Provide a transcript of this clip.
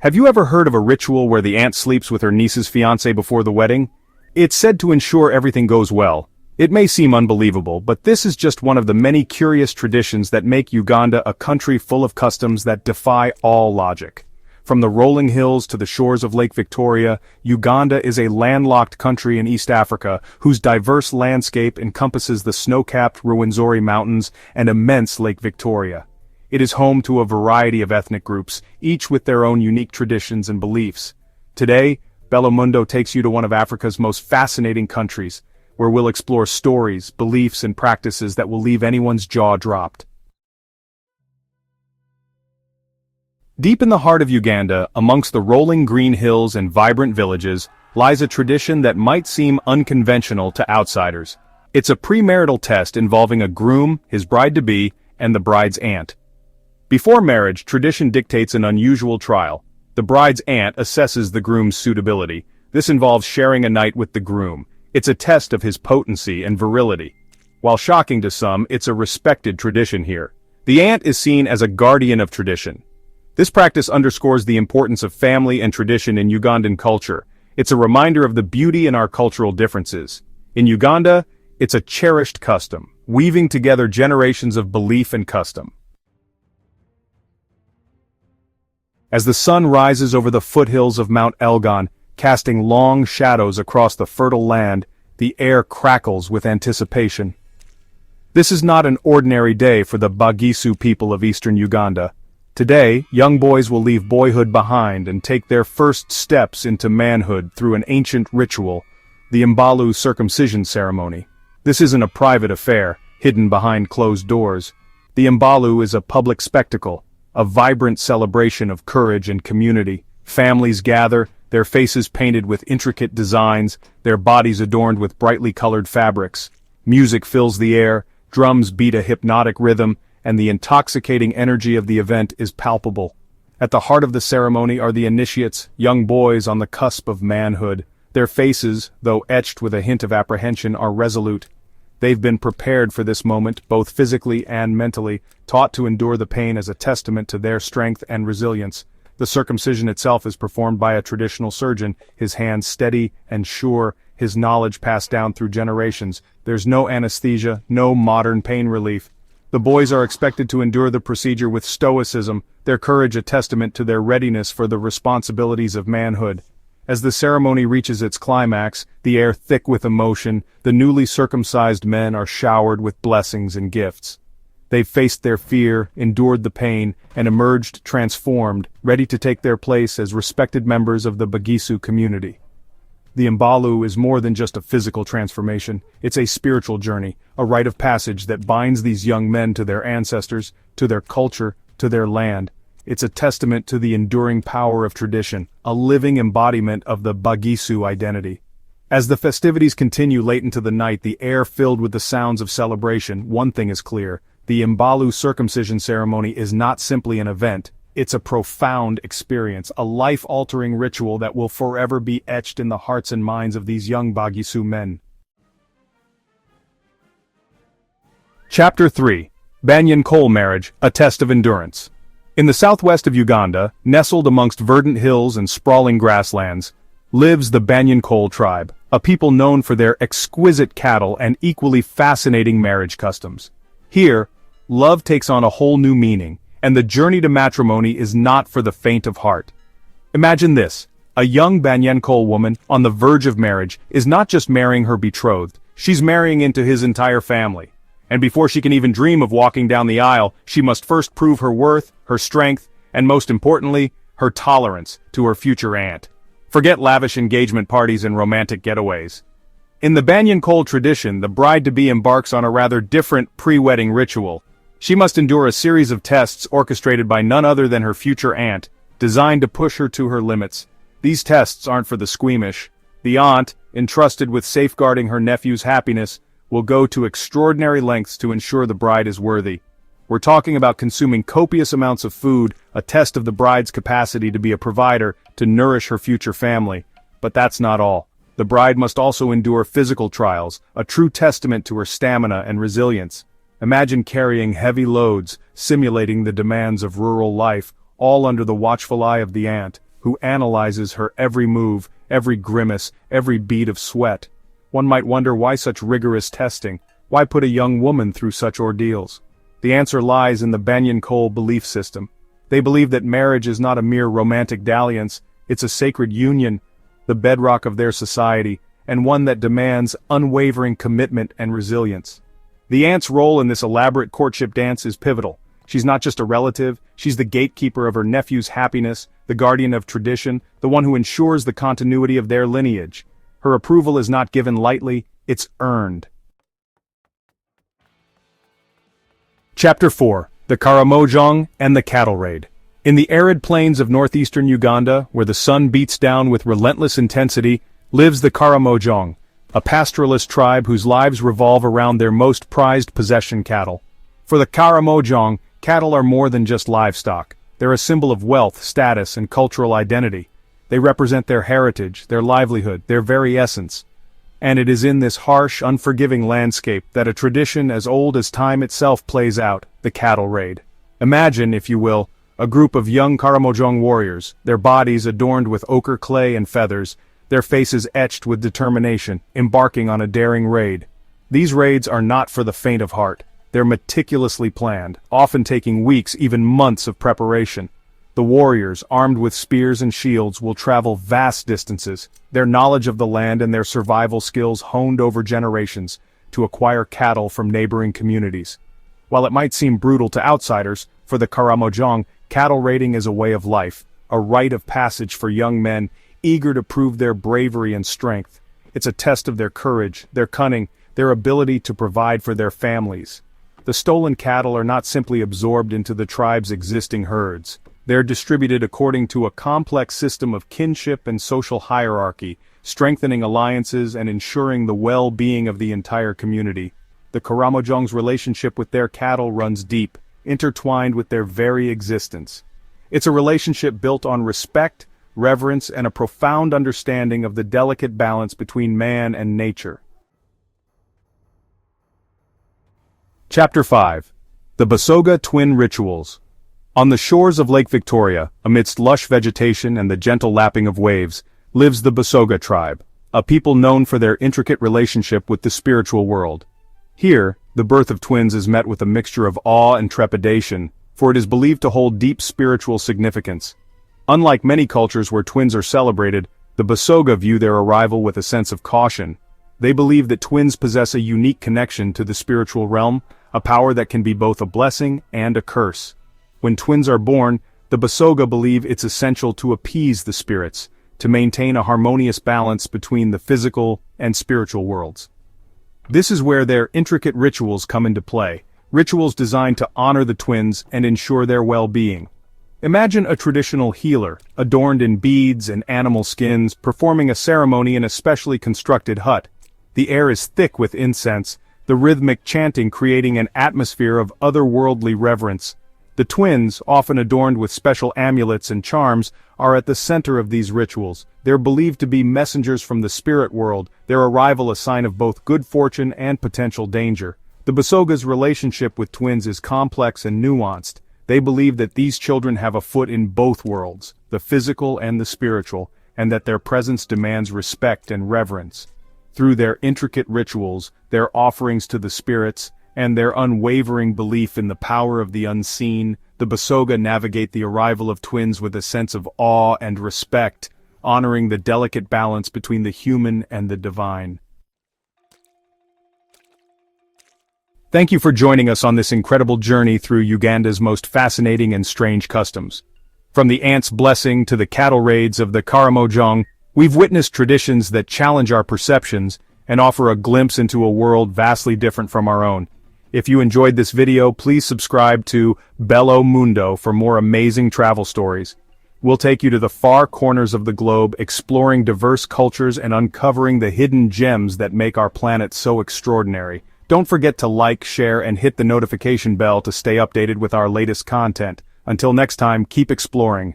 Have you ever heard of a ritual where the aunt sleeps with her niece's fiancé before the wedding? It's said to ensure everything goes well. It may seem unbelievable, but this is just one of the many curious traditions that make Uganda a country full of customs that defy all logic. From the rolling hills to the shores of Lake Victoria, Uganda is a landlocked country in East Africa whose diverse landscape encompasses the snow-capped Rwenzori Mountains and immense Lake Victoria. It is home to a variety of ethnic groups, each with their own unique traditions and beliefs. Today, Bellamundo takes you to one of Africa's most fascinating countries, where we'll explore stories, beliefs, and practices that will leave anyone's jaw dropped. Deep in the heart of Uganda, amongst the rolling green hills and vibrant villages, lies a tradition that might seem unconventional to outsiders. It's a premarital test involving a groom, his bride-to-be, and the bride's aunt. Before marriage, tradition dictates an unusual trial. The bride's aunt assesses the groom's suitability. This involves sharing a night with the groom. It's a test of his potency and virility. While shocking to some, it's a respected tradition here. The aunt is seen as a guardian of tradition. This practice underscores the importance of family and tradition in Ugandan culture. It's a reminder of the beauty in our cultural differences. In Uganda, it's a cherished custom, weaving together generations of belief and custom. As the sun rises over the foothills of Mount Elgon, casting long shadows across the fertile land, the air crackles with anticipation. This is not an ordinary day for the Bagisu people of eastern Uganda. Today, young boys will leave boyhood behind and take their first steps into manhood through an ancient ritual, the Mbalu circumcision ceremony. This isn't a private affair, hidden behind closed doors. The Mbalu is a public spectacle, a vibrant celebration of courage and community. Families gather, their faces painted with intricate designs, their bodies adorned with brightly colored fabrics. Music fills the air, drums beat a hypnotic rhythm, and the intoxicating energy of the event is palpable. At the heart of the ceremony are the initiates, young boys on the cusp of manhood. Their faces, though etched with a hint of apprehension, are resolute. They've been prepared for this moment, both physically and mentally, taught to endure the pain as a testament to their strength and resilience. The circumcision itself is performed by a traditional surgeon, his hands steady and sure, his knowledge passed down through generations. There's no anesthesia, no modern pain relief. The boys are expected to endure the procedure with stoicism, their courage a testament to their readiness for the responsibilities of manhood. As the ceremony reaches its climax, the air thick with emotion, the newly circumcised men are showered with blessings and gifts. They've faced their fear, endured the pain, and emerged transformed, ready to take their place as respected members of the Bagisu community. The Mbalu is more than just a physical transformation, it's a spiritual journey, a rite of passage that binds these young men to their ancestors, to their culture, to their land. It's a testament to the enduring power of tradition, a living embodiment of the Bagisu identity. As the festivities continue late into the night, the air filled with the sounds of celebration, one thing is clear: the Mbalu circumcision ceremony is not simply an event, it's a profound experience, a life-altering ritual that will forever be etched in the hearts and minds of these young Bagisu men. Chapter 3. Banyan Coal Marriage, a Test of Endurance. In the southwest of Uganda, nestled amongst verdant hills and sprawling grasslands, lives the Banyan Coal tribe, a people known for their exquisite cattle and equally fascinating marriage customs. Here, love takes on a whole new meaning, and the journey to matrimony is not for the faint of heart. Imagine this: a young Banyan Coal woman, on the verge of marriage, is not just marrying her betrothed, she's marrying into his entire family. And before she can even dream of walking down the aisle, she must first prove her worth, her strength, and most importantly, her tolerance to her future aunt. Forget lavish engagement parties and romantic getaways. In the Banyan Coal tradition, the bride-to-be embarks on a rather different pre-wedding ritual. She must endure a series of tests orchestrated by none other than her future aunt, designed to push her to her limits. These tests aren't for the squeamish. The aunt, entrusted with safeguarding her nephew's happiness, will go to extraordinary lengths to ensure the bride is worthy. We're talking about consuming copious amounts of food, a test of the bride's capacity to be a provider, to nourish her future family. But that's not all. The bride must also endure physical trials, a true testament to her stamina and resilience. Imagine carrying heavy loads, simulating the demands of rural life, all under the watchful eye of the aunt. who analyzes her every move, every grimace, every bead of sweat. One might wonder why such rigorous testing, why put a young woman through such ordeals? The answer lies in the Banyan-Cole belief system. They believe that marriage is not a mere romantic dalliance, it's a sacred union, the bedrock of their society, and one that demands unwavering commitment and resilience. The aunt's role in this elaborate courtship dance is pivotal. She's not just a relative, she's the gatekeeper of her nephew's happiness, the guardian of tradition, the one who ensures the continuity of their lineage. Her approval is not given lightly, it's earned. Chapter 4. The Karamojong and the Cattle Raid. In the arid plains of northeastern Uganda, where the sun beats down with relentless intensity, lives the Karamojong, a pastoralist tribe whose lives revolve around their most prized possession, cattle. For the Karamojong, cattle are more than just livestock. They're a symbol of wealth, status, and cultural identity. They represent their heritage, their livelihood, their very essence. And it is in this harsh, unforgiving landscape that a tradition as old as time itself plays out, the cattle raid. Imagine, if you will, a group of young Karamojong warriors, their bodies adorned with ochre clay and feathers, their faces etched with determination, embarking on a daring raid. These raids are not for the faint of heart. They're meticulously planned, often taking weeks, even months of preparation. The warriors, armed with spears and shields, will travel vast distances, their knowledge of the land and their survival skills honed over generations, to acquire cattle from neighboring communities. While it might seem brutal to outsiders, for the Karamojong, cattle raiding is a way of life, a rite of passage for young men, eager to prove their bravery and strength. It's a test of their courage, their cunning, their ability to provide for their families. The stolen cattle are not simply absorbed into the tribe's existing herds. They're distributed according to a complex system of kinship and social hierarchy, strengthening alliances and ensuring the well-being of the entire community. The Karamojong's relationship with their cattle runs deep, intertwined with their very existence. It's a relationship built on respect, reverence, and a profound understanding of the delicate balance between man and nature. Chapter 5. The Busoga Twin Rituals. On the shores of Lake Victoria, amidst lush vegetation and the gentle lapping of waves, lives the Busoga tribe, a people known for their intricate relationship with the spiritual world. Here, the birth of twins is met with a mixture of awe and trepidation, for it is believed to hold deep spiritual significance. Unlike many cultures where twins are celebrated, the Busoga view their arrival with a sense of caution. They believe that twins possess a unique connection to the spiritual realm, a power that can be both a blessing and a curse. When twins are born, the Busoga believe it's essential to appease the spirits, to maintain a harmonious balance between the physical and spiritual worlds. This is where their intricate rituals come into play, rituals designed to honor the twins and ensure their well-being. Imagine a traditional healer, adorned in beads and animal skins, performing a ceremony in a specially constructed hut. The air is thick with incense, the rhythmic chanting creating an atmosphere of otherworldly reverence. The twins, often adorned with special amulets and charms, are at the center of these rituals. They're believed to be messengers from the spirit world, their arrival a sign of both good fortune and potential danger. The Busoga's relationship with twins is complex and nuanced. They believe that these children have a foot in both worlds, the physical and the spiritual, and that their presence demands respect and reverence. Through their intricate rituals, their offerings to the spirits, and their unwavering belief in the power of the unseen, the Busoga navigate the arrival of twins with a sense of awe and respect, honoring the delicate balance between the human and the divine. Thank you for joining us on this incredible journey through Uganda's most fascinating and strange customs. From the ant's blessing to the cattle raids of the Karamojong, we've witnessed traditions that challenge our perceptions and offer a glimpse into a world vastly different from our own. If you enjoyed this video, please subscribe to Bello Mundo for more amazing travel stories. We'll take you to the far corners of the globe, exploring diverse cultures and uncovering the hidden gems that make our planet so extraordinary. Don't forget to like, share, and hit the notification bell to stay updated with our latest content. Until next time, keep exploring.